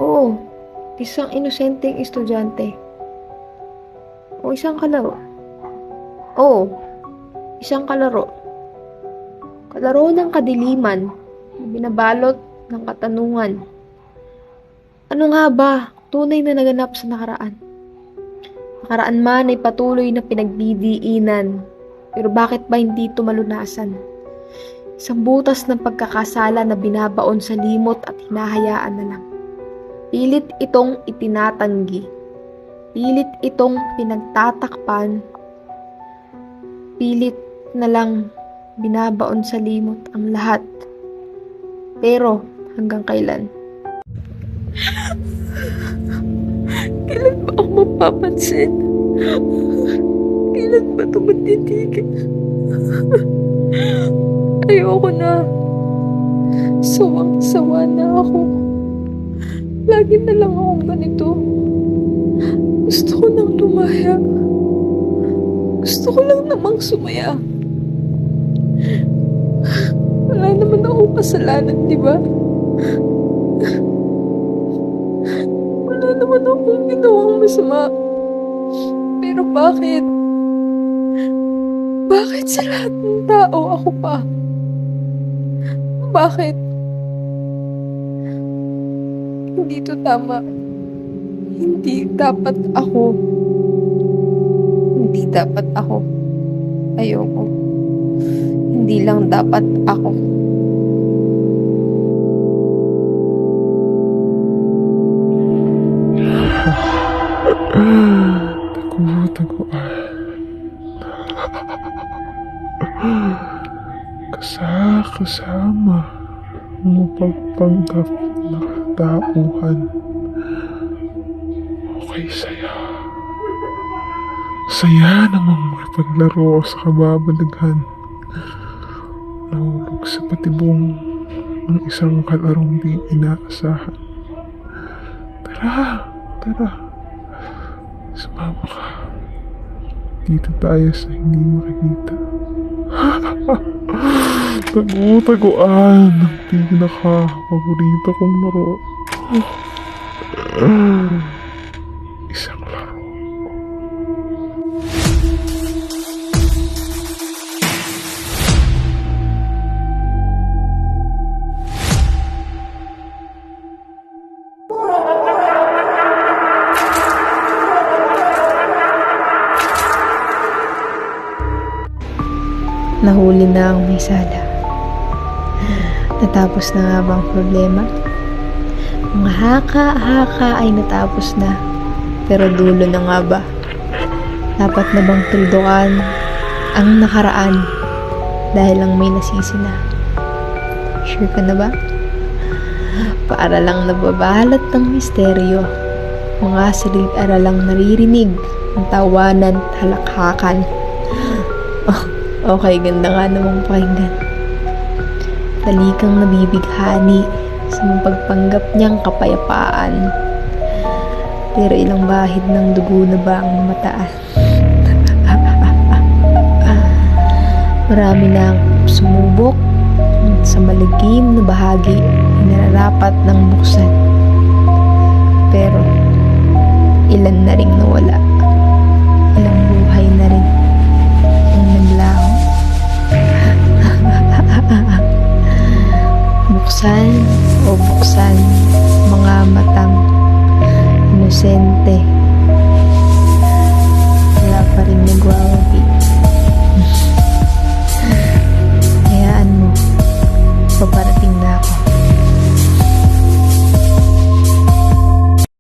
Oo, isang inosenteng estudyante. O isang kalaro. Oo, isang kalaro. Kalaro ng kadiliman, binabalot ng katanungan. Ano nga ba tunay na naganap sa nakaraan? Nakaraan man ay patuloy na pinagdidiinan, pero bakit ba hindi ito malunasan? Isang butas ng pagkakasala na binabaon sa limot at hinahayaan na lang. Pilit itong itinatanggi. Pilit itong pinagtatakpan. Pilit na lang binabaon sa limot ang lahat. Pero hanggang kailan? Kailan ba ako mapapansin? Kailan ba ito matitigil? Ayoko na. Sawang-sawa na ako. Lagi na lang akong ganito. Gusto ko nang lumaya. Gusto ko lang namang sumaya. Wala naman akong kasalanan, di ba? Wala naman akong ginawang masama. Pero bakit? Bakit sa lahat ng tao ako pa? Bakit? Hindi to tama. Hindi dapat ako. Hindi dapat ako. Ayoko. Hindi lang dapat ako. Taguan. Kasama ang mapagpanggap na katauhan. Okay, saya. Saya namang makipaglaro sa kababalaghan. Nahulog sa patibong ng isang kalarong di inaasahan. Tara. Sumama ka. Dito tayo sa hindi makikita. Taguan ang pinaka-paborito kong laro. Isang laro. Nahuli na ang may sala. Natapos na nga bang problema? Mga haka-haka ay natapos na. Pero dulo na nga ba? Dapat na bang tuldukan ang nakaraan dahil lang may nasisi na? Sure ka na ba? Para lang nababalot ng misteryo. Mga silid-aralang naririnig ang tawanan at halakhakan. Okay, ganda nga namang pakinggan. Talikang nabibighani sa mapagpanggap niyang kapayapaan. Pero ilang bahid ng dugo na ba ang namataan? Marami na ang sumubok sa maligim na bahagi na nararapat ng buksan. Pero ilan na ring nawala. Ilang buhay na rin ang naglaho. Buksan mga matang inosente. Wala pa rin nagwawabi. Hayaan mo, paparating na ako.